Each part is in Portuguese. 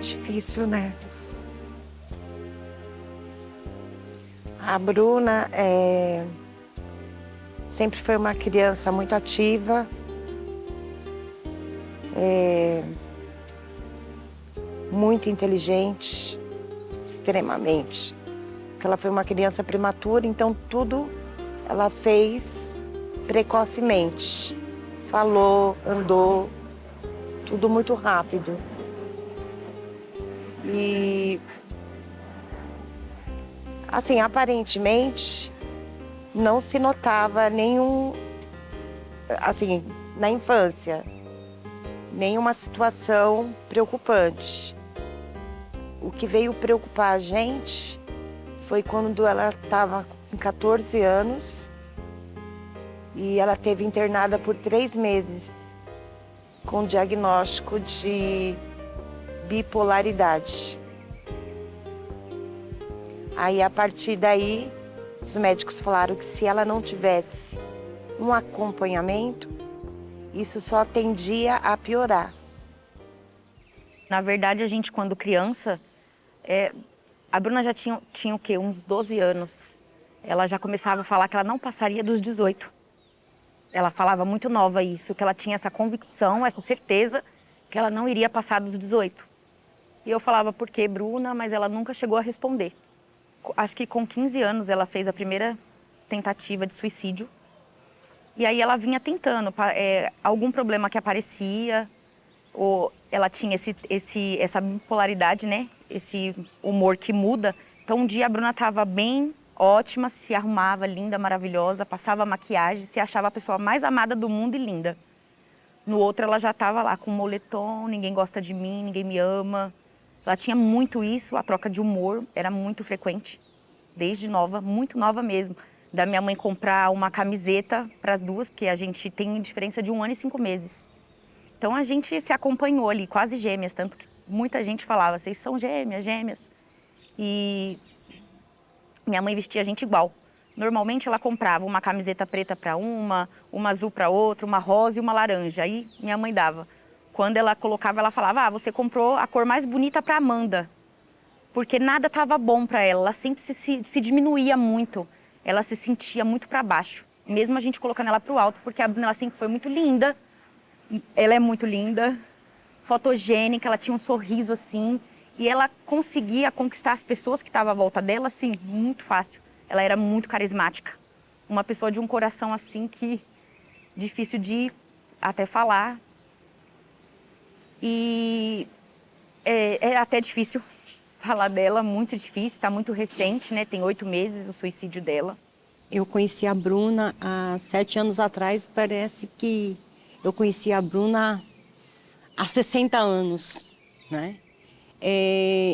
Difícil, né? A Bruna sempre foi uma criança muito ativa, muito inteligente, extremamente. Porque ela foi uma criança prematura, então tudo ela fez precocemente. Falou, andou, tudo muito rápido. E, assim, aparentemente, não se notava nenhum, assim, na infância, nenhuma situação preocupante. O que veio preocupar a gente foi quando ela estava com 14 anos e ela teve internada por 3 meses com diagnóstico de bipolaridade. Aí, a partir daí, os médicos falaram que se ela não tivesse um acompanhamento, isso só tendia a piorar. Na verdade, a gente, quando criança, a Bruna já tinha o quê? Uns 12 anos. Ela já começava a falar que ela não passaria dos 18. Ela falava muito nova isso, que ela tinha essa convicção, essa certeza que ela não iria passar dos 18. E eu falava, por quê, Bruna? Mas ela nunca chegou a responder. Acho que com 15 anos ela fez a primeira tentativa de suicídio. E aí ela vinha tentando, algum problema que aparecia, ou ela tinha essa bipolaridade, né? Esse humor que muda. Então um dia a Bruna estava bem, ótima, se arrumava, linda, maravilhosa, passava maquiagem, se achava a pessoa mais amada do mundo e linda. No outro ela já estava lá com moletom, ninguém gosta de mim, ninguém me ama. Ela tinha muito isso, a troca de humor era muito frequente, desde nova, muito nova mesmo. Da minha mãe comprar uma camiseta para as duas, porque a gente tem diferença de 1 ano e 5 meses. Então a gente se acompanhou ali, quase gêmeas, tanto que muita gente falava, vocês são gêmeas, gêmeas. E minha mãe vestia a gente igual. Normalmente ela comprava uma camiseta preta para uma azul para outra, uma rosa e uma laranja. Aí minha mãe dava. Quando ela colocava, ela falava, você comprou a cor mais bonita para Amanda. Porque nada estava bom para ela, ela sempre se diminuía muito. Ela se sentia muito para baixo, mesmo a gente colocando ela para o alto, porque a Bruna ela sempre foi muito linda. Ela é muito linda, fotogênica, ela tinha um sorriso assim. E ela conseguia conquistar as pessoas que estavam à volta dela, assim, muito fácil. Ela era muito carismática. Uma pessoa de um coração assim que difícil de até falar. E é até difícil falar dela, muito difícil, está muito recente, né? Tem 8 meses o suicídio dela. Eu conheci a Bruna há 7 anos atrás, parece que eu conheci a Bruna há 60 anos, né?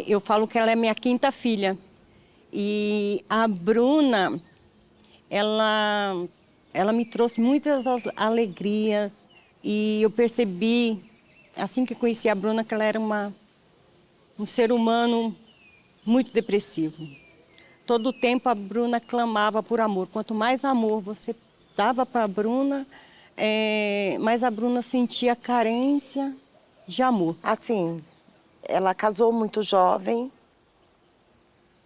Eu falo que ela é minha 5ª filha. E a Bruna, ela me trouxe muitas alegrias e eu percebi, assim que conheci a Bruna, que ela era um ser humano muito depressivo. Todo o tempo a Bruna clamava por amor. Quanto mais amor você dava para a Bruna, mais a Bruna sentia carência de amor. Assim, ela casou muito jovem.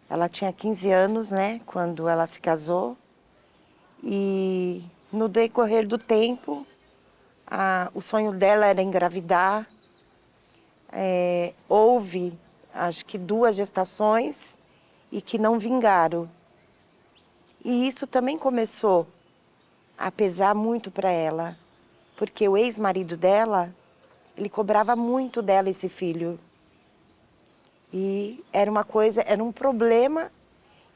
Ela tinha 15 anos, né, quando ela se casou. E no decorrer do tempo, o sonho dela era engravidar. Houve, acho que 2 gestações e que não vingaram. E isso também começou a pesar muito para ela, porque o ex-marido dela, ele cobrava muito dela esse filho. E era um problema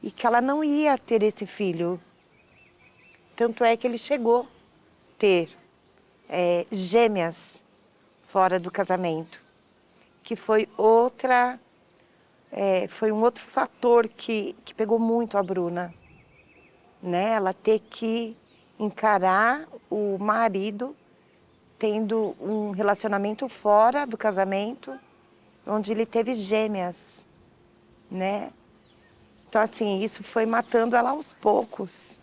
e que ela não ia ter esse filho. Tanto é que ele chegou a ter gêmeas fora do casamento, que foi um outro fator que pegou muito a Bruna. né? Ela ter que encarar o marido tendo um relacionamento fora do casamento, onde ele teve gêmeas, né? Então, assim, isso foi matando ela aos poucos.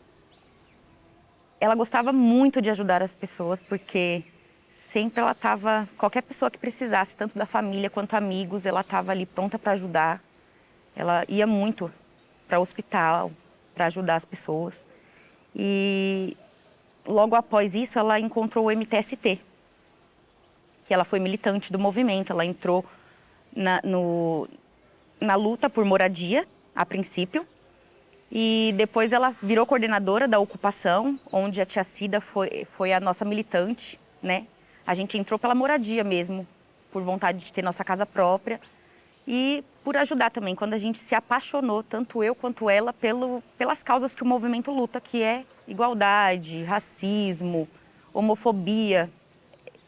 Ela gostava muito de ajudar as pessoas, porque sempre ela estava... Qualquer pessoa que precisasse, tanto da família quanto amigos, ela estava ali pronta para ajudar. Ela ia muito para o hospital, para ajudar as pessoas. E logo após isso, ela encontrou o MTST, que ela foi militante do movimento. Ela entrou na luta por moradia, a princípio. E depois ela virou coordenadora da ocupação, onde a tia Cida foi a nossa militante, né? A gente entrou pela moradia mesmo, por vontade de ter nossa casa própria. E por ajudar também, quando a gente se apaixonou, tanto eu quanto ela, pelas causas que o movimento luta, que é igualdade, racismo, homofobia,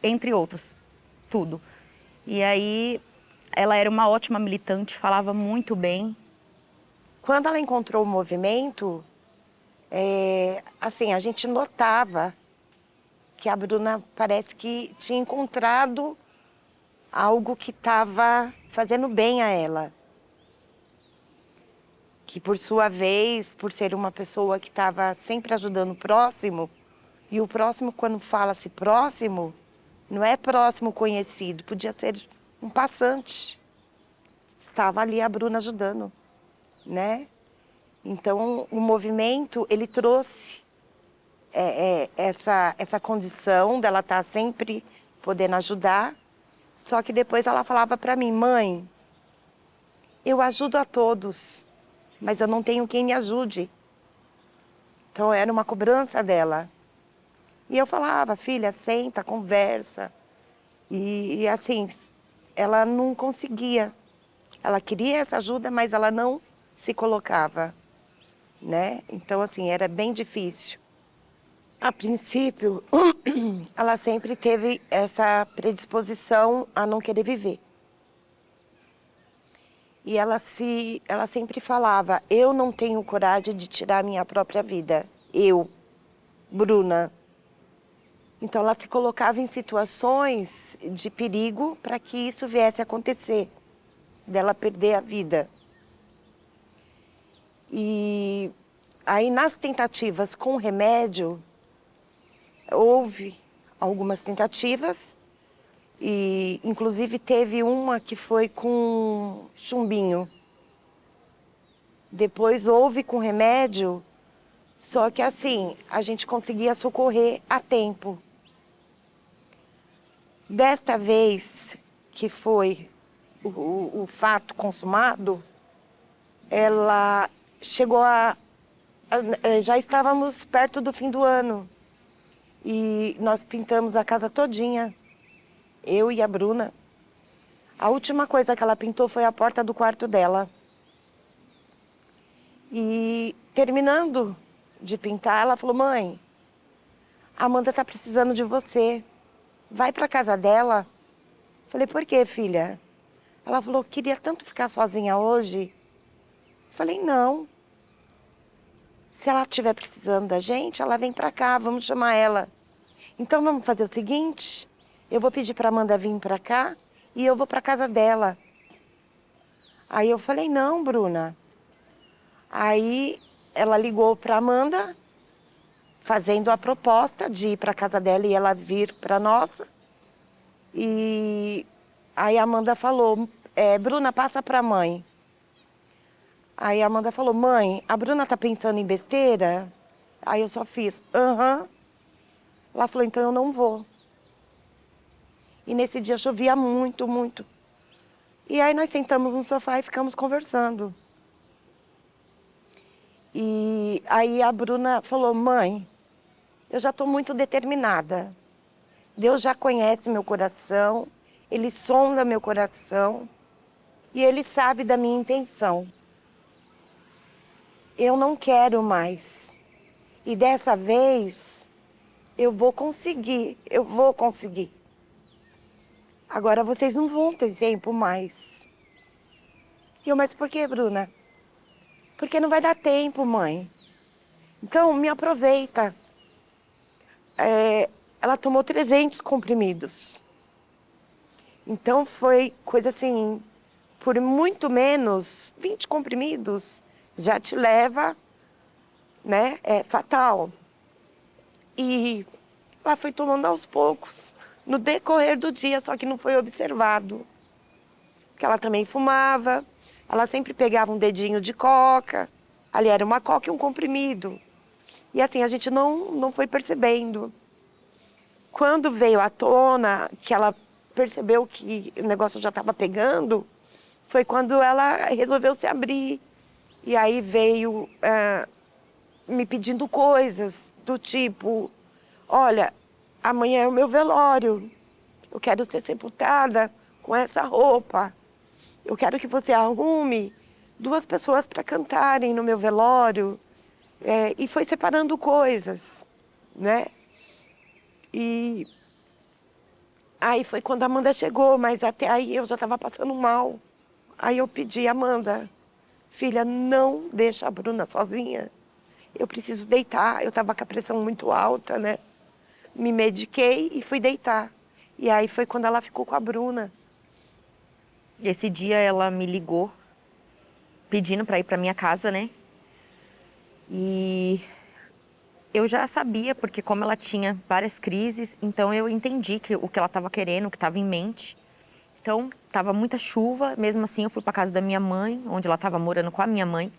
entre outros, tudo. E aí, ela era uma ótima militante, falava muito bem. Quando ela encontrou o movimento, assim, a gente notava que a Bruna parece que tinha encontrado algo que estava fazendo bem a ela. Que, por sua vez, por ser uma pessoa que estava sempre ajudando o próximo, e o próximo, quando fala-se próximo, não é próximo conhecido, podia ser um passante. Estava ali a Bruna ajudando, né? Então, o movimento, ele trouxe essa condição dela estar sempre podendo ajudar. Só que depois ela falava para mim, mãe, eu ajudo a todos, mas eu não tenho quem me ajude. Então, era uma cobrança dela. E eu falava, filha, senta, conversa. E assim, ela não conseguia. Ela queria essa ajuda, mas ela não se colocava, né? Então, assim, era bem difícil. A princípio, ela sempre teve essa predisposição a não querer viver. E ela sempre falava, eu não tenho coragem de tirar a minha própria vida. Eu, Bruna. Então, ela se colocava em situações de perigo para que isso viesse a acontecer, dela perder a vida. E aí, nas tentativas com remédio, houve algumas tentativas, e inclusive teve uma que foi com chumbinho. Depois houve com remédio, só que assim, a gente conseguia socorrer a tempo. Desta vez, que foi o fato consumado, ela chegou já estávamos perto do fim do ano. E nós pintamos a casa todinha, eu e a Bruna. A última coisa que ela pintou foi a porta do quarto dela. E terminando de pintar, ela falou, mãe, a Amanda tá precisando de você. Vai pra casa dela. Falei, por quê, filha? Ela falou, queria tanto ficar sozinha hoje. Falei, não. Se ela estiver precisando da gente, ela vem pra cá, vamos chamar ela. Então vamos fazer o seguinte, eu vou pedir pra Amanda vir pra cá e eu vou pra casa dela. Aí eu falei, não, Bruna. Aí ela ligou pra Amanda, fazendo a proposta de ir pra casa dela e ela vir pra nossa. E aí a Amanda falou, Bruna, passa pra mãe. Aí a Amanda falou, mãe, a Bruna tá pensando em besteira? Aí eu só fiz, aham. Ela falou, então eu não vou. E nesse dia chovia muito, muito. E aí nós sentamos no sofá e ficamos conversando. E aí a Bruna falou, mãe, eu já estou muito determinada. Deus já conhece meu coração, Ele sonda meu coração e Ele sabe da minha intenção. Eu não quero mais. E dessa vez, eu vou conseguir. Agora vocês não vão ter tempo mais. E eu, mas por que, Bruna? Porque não vai dar tempo, mãe. Então, me aproveita. Ela tomou 300 comprimidos. Então, foi coisa assim, por muito menos, 20 comprimidos já te leva, né? É fatal. E ela foi tomando aos poucos, no decorrer do dia, só que não foi observado. Porque ela também fumava, ela sempre pegava um dedinho de coca, ali era uma coca e um comprimido. E assim, a gente não foi percebendo. Quando veio à tona, que ela percebeu que o negócio já estava pegando, foi quando ela resolveu se abrir. E aí veio me pedindo coisas do tipo, olha, amanhã é o meu velório, eu quero ser sepultada com essa roupa. Eu quero que você arrume 2 pessoas para cantarem no meu velório. E foi separando coisas, né? E aí foi quando a Amanda chegou, mas até aí eu já estava passando mal. Aí eu pedi, Amanda, filha, não deixa a Bruna sozinha. Eu preciso deitar. Eu estava com a pressão muito alta, né? Me mediquei e fui deitar. E aí foi quando ela ficou com a Bruna. Esse dia ela me ligou pedindo para ir para minha casa, né? E eu já sabia, porque como ela tinha várias crises, então eu entendi o que ela estava querendo, o que estava em mente. Então, estava muita chuva, mesmo assim eu fui para casa da minha mãe, onde ela estava morando com a minha mãe.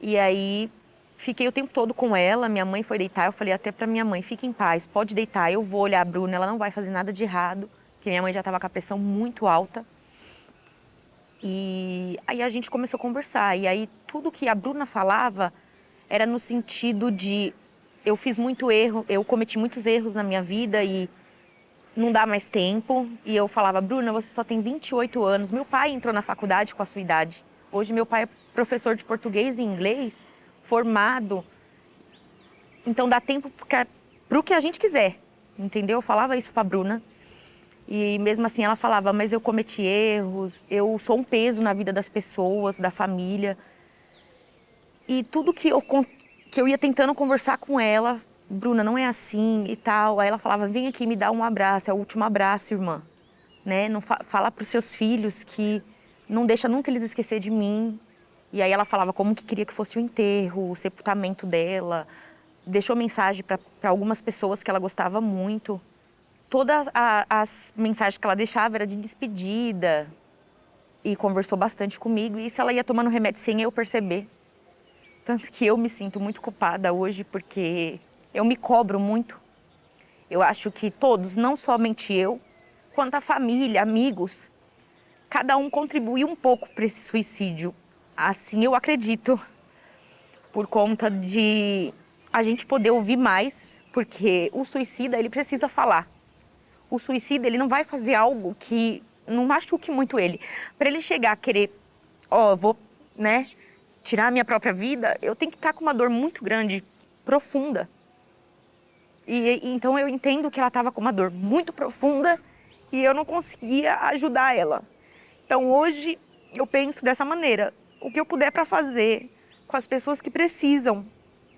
E aí fiquei o tempo todo com ela, minha mãe foi deitar, eu falei até para minha mãe, fique em paz, pode deitar, eu vou olhar a Bruna, ela não vai fazer nada de errado, porque minha mãe já estava com a pressão muito alta. E aí a gente começou a conversar, e aí tudo que a Bruna falava era no sentido de eu fiz muito erro, eu cometi muitos erros na minha vida e não dá mais tempo. E eu falava, Bruna, você só tem 28 anos. Meu pai entrou na faculdade com a sua idade. Hoje meu pai é professor de português e inglês, formado. Então dá tempo pro que a gente quiser, entendeu? Eu falava isso pra Bruna. E mesmo assim ela falava, mas eu cometi erros, eu sou um peso na vida das pessoas, da família. E tudo que eu ia tentando conversar com ela, Bruna, não é assim e tal. Aí ela falava, vem aqui me dá um abraço, é o último abraço, irmã. Né? Não fala para os seus filhos que não deixa nunca eles esquecer de mim. E aí ela falava como que queria que fosse o enterro, o sepultamento dela. Deixou mensagem para algumas pessoas que ela gostava muito. Todas as mensagens que ela deixava era de despedida. E conversou bastante comigo. E isso ela ia tomando remédio sem eu perceber. Tanto que eu me sinto muito culpada hoje, porque eu me cobro muito. Eu acho que todos, não somente eu, quanto a família, amigos, cada um contribui um pouco para esse suicídio. Assim eu acredito. Por conta de a gente poder ouvir mais, porque o suicida, ele precisa falar. O suicida, ele não vai fazer algo que não machuque muito ele. Para ele chegar a querer, vou, né, tirar a minha própria vida, eu tenho que estar com uma dor muito grande, profunda. E então eu entendo que ela estava com uma dor muito profunda e eu não conseguia ajudar ela. Então hoje eu penso dessa maneira, o que eu puder para fazer com as pessoas que precisam,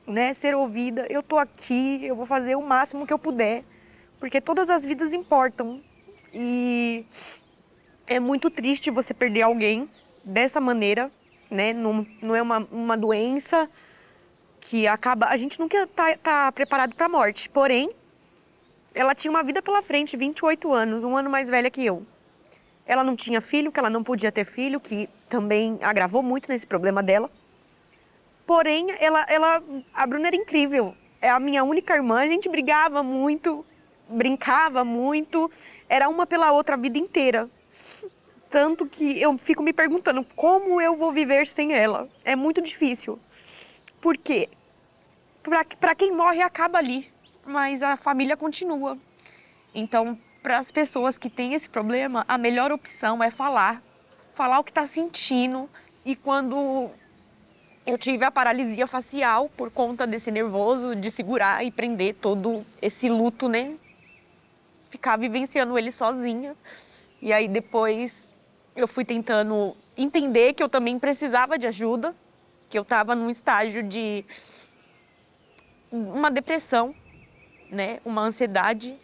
né, ser ouvida, eu tô aqui, eu vou fazer o máximo que eu puder, porque todas as vidas importam. E é muito triste você perder alguém dessa maneira, né? Não é uma doença que acaba... A gente nunca tá preparado para a morte. Porém, ela tinha uma vida pela frente, 28 anos, um ano mais velha que eu. Ela não tinha filho, que ela não podia ter filho, que também agravou muito nesse problema dela. Porém, a Bruna era incrível. É a minha única irmã, a gente brigava muito, brincava muito. Era uma pela outra a vida inteira. Tanto que eu fico me perguntando como eu vou viver sem ela. É muito difícil. Por quê? Para quem morre, acaba ali. Mas a família continua. Então, para as pessoas que têm esse problema, a melhor opção é falar. Falar o que está sentindo. E quando eu tive a paralisia facial, por conta desse nervoso, de segurar e prender todo esse luto, né? Ficar vivenciando ele sozinha. E aí depois eu fui tentando entender que eu também precisava de ajuda, que eu estava num estágio de uma depressão, né? Uma ansiedade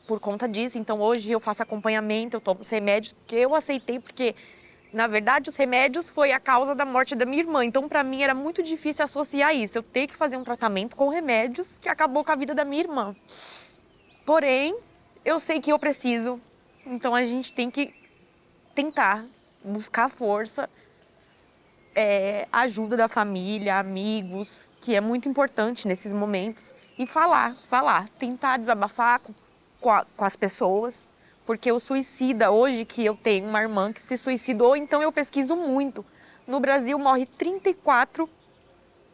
por conta disso. Então hoje eu faço acompanhamento, eu tomo os remédios, porque eu aceitei, porque na verdade os remédios foi a causa da morte da minha irmã. Então para mim era muito difícil associar isso, eu ter que fazer um tratamento com remédios que acabou com a vida da minha irmã. Porém, eu sei que eu preciso, então a gente tem que tentar buscar força, ajuda da família, amigos, que é muito importante nesses momentos, e falar, tentar desabafar com as pessoas, porque o suicida, hoje que eu tenho uma irmã que se suicidou, então eu pesquiso muito. No Brasil morre 34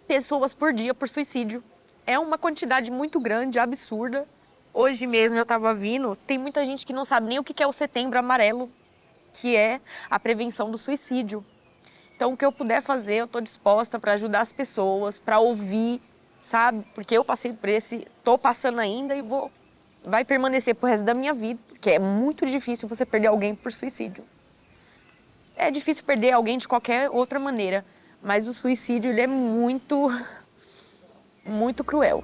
pessoas por dia por suicídio. É uma quantidade muito grande, absurda. Hoje mesmo eu estava vindo, tem muita gente que não sabe nem o que é o Setembro Amarelo, que é a prevenção do suicídio. Então, o que eu puder fazer, eu estou disposta para ajudar as pessoas, para ouvir, sabe? Porque eu passei por estou passando ainda e vai permanecer pro resto da minha vida, porque é muito difícil você perder alguém por suicídio. É difícil perder alguém de qualquer outra maneira, mas o suicídio, ele é muito, muito cruel.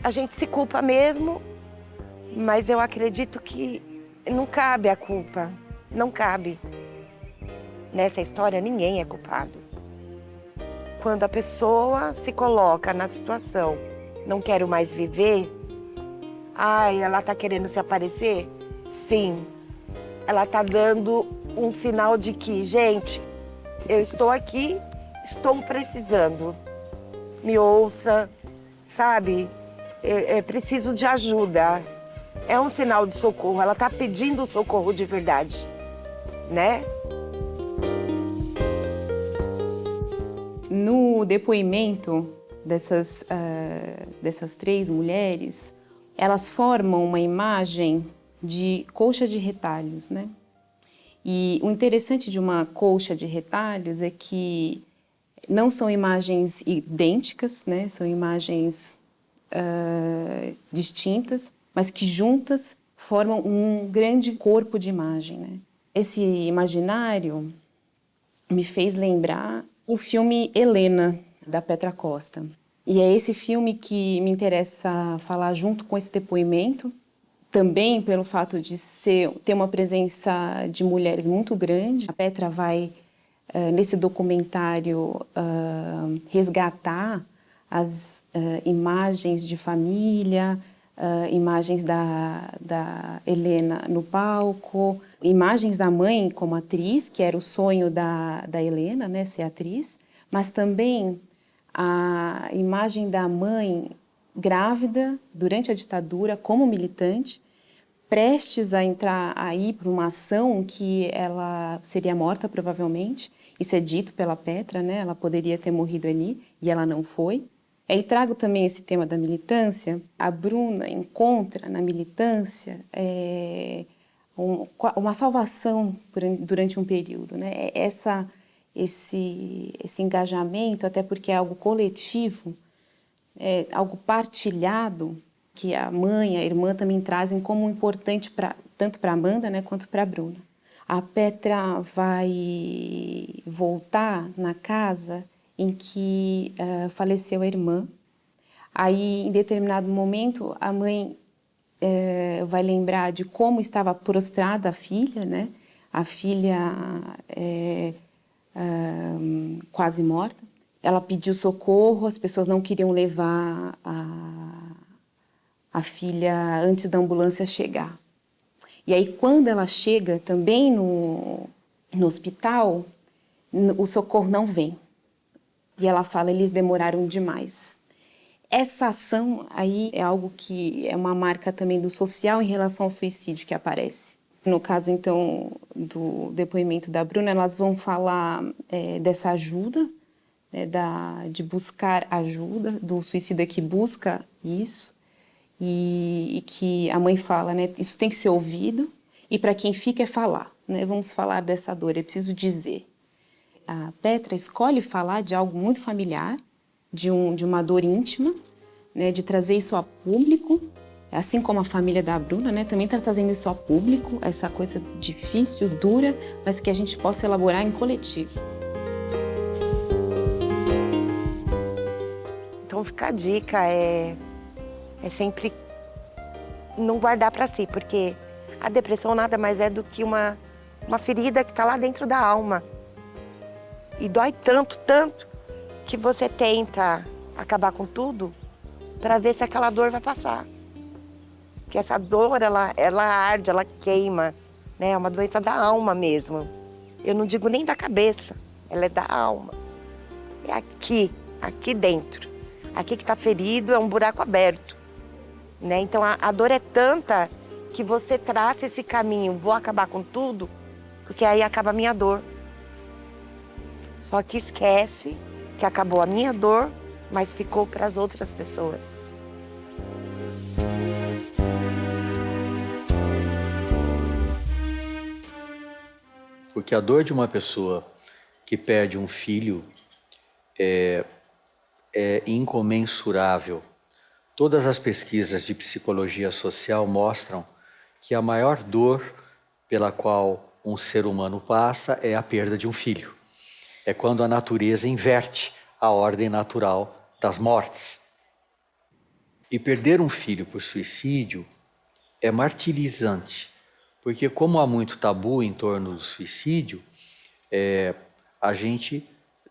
A gente se culpa mesmo, mas eu acredito que não cabe a culpa, não cabe. Nessa história, ninguém é culpado. Quando a pessoa se coloca na situação, não quero mais viver, ela tá querendo se aparecer? Sim. Ela tá dando um sinal de que, gente, eu estou aqui, estou precisando. Me ouça, sabe? Preciso de ajuda. É um sinal de socorro, ela tá pedindo socorro de verdade, né? No depoimento dessas 3 mulheres, elas formam uma imagem de colcha de retalhos, né? E o interessante de uma colcha de retalhos é que não são imagens idênticas, né? São imagens distintas, mas que juntas formam um grande corpo de imagem, né? Esse imaginário me fez lembrar o filme Helena, da Petra Costa. E é esse filme que me interessa falar junto com esse depoimento, também pelo fato de ter uma presença de mulheres muito grande. A Petra vai, nesse documentário, resgatar as imagens de família, imagens da Helena no palco, imagens da mãe como atriz, que era o sonho da Helena, né, ser atriz, mas também a imagem da mãe grávida durante a ditadura como militante, prestes a ir para uma ação que ela seria morta provavelmente. Isso é dito pela Petra, né? Ela poderia ter morrido ali e ela não foi. E trago também esse tema da militância. A Bruna encontra na militância uma salvação durante um período, né? Esse engajamento, até porque é algo coletivo, algo partilhado, que a mãe e a irmã também trazem como importante tanto para a Amanda, né, quanto para a Bruna. A Petra vai voltar na casa em que faleceu a irmã. Aí, em determinado momento, a mãe vai lembrar de como estava prostrada a filha, né? A filha quase morta. Ela pediu socorro, as pessoas não queriam levar a filha antes da ambulância chegar. E aí, quando ela chega também no hospital, o socorro não vem. E ela fala, eles demoraram demais. Essa ação aí é algo que é uma marca também do social em relação ao suicídio que aparece. No caso, então, do depoimento da Bruna, elas vão falar dessa ajuda, né, de buscar ajuda, do suicida que busca isso, e que a mãe fala, né, isso tem que ser ouvido, e para quem fica é falar, né, vamos falar dessa dor, é preciso dizer. A Petra escolhe falar de algo muito familiar, de uma dor íntima, né, de trazer isso a público, assim como a família da Bruna, né, também está trazendo isso a público, essa coisa difícil, dura, mas que a gente possa elaborar em coletivo. Então Então fica a dica, é sempre não guardar para si, porque a depressão nada mais é do que uma ferida que está lá dentro da alma. E dói tanto, tanto, que você tenta acabar com tudo para ver se aquela dor vai passar. Porque essa dor, ela arde, ela queima, né? É uma doença da alma mesmo. Eu não digo nem da cabeça, ela é da alma. É aqui dentro. Aqui que está ferido é um buraco aberto, né? Então a dor é tanta que você traça esse caminho, vou acabar com tudo, porque aí acaba a minha dor. Só que esquece que acabou a minha dor, mas ficou para as outras pessoas. Porque a dor de uma pessoa que perde um filho é incomensurável. Todas as pesquisas de psicologia social mostram que a maior dor pela qual um ser humano passa é a perda de um filho. É quando a natureza inverte a ordem natural das mortes. E perder um filho por suicídio é martirizante, porque como há muito tabu em torno do suicídio, a gente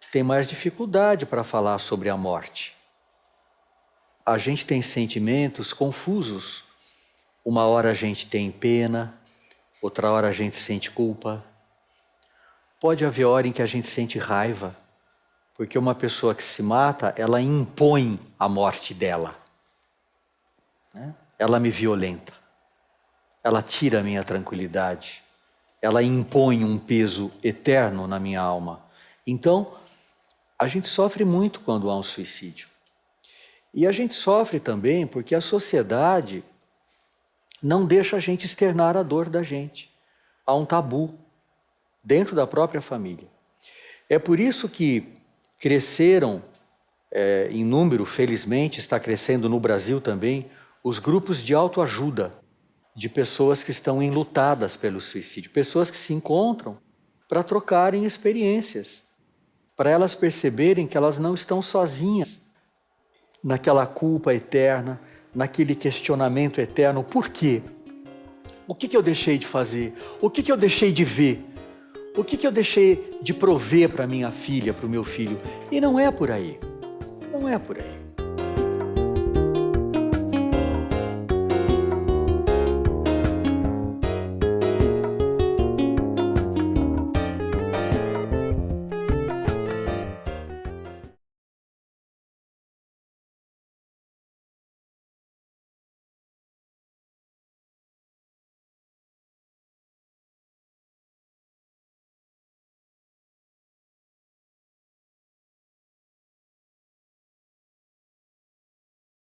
tem mais dificuldade para falar sobre a morte. A gente tem sentimentos confusos. Uma hora a gente tem pena, outra hora a gente sente culpa. Pode haver hora em que a gente sente raiva, porque uma pessoa que se mata, ela impõe a morte dela, né? Ela me violenta, ela tira a minha tranquilidade, ela impõe um peso eterno na minha alma. Então, a gente sofre muito quando há um suicídio. E a gente sofre também porque a sociedade não deixa a gente externar a dor da gente. Há um tabu dentro da própria família. É por isso que cresceram, em número, felizmente, está crescendo no Brasil também, os grupos de autoajuda de pessoas que estão enlutadas pelo suicídio, pessoas que se encontram para trocarem experiências, para elas perceberem que elas não estão sozinhas naquela culpa eterna, naquele questionamento eterno. Por quê? O que eu deixei de fazer? O que eu deixei de ver? O que eu deixei de prover para minha filha, para o meu filho? E não é por aí. Não é por aí.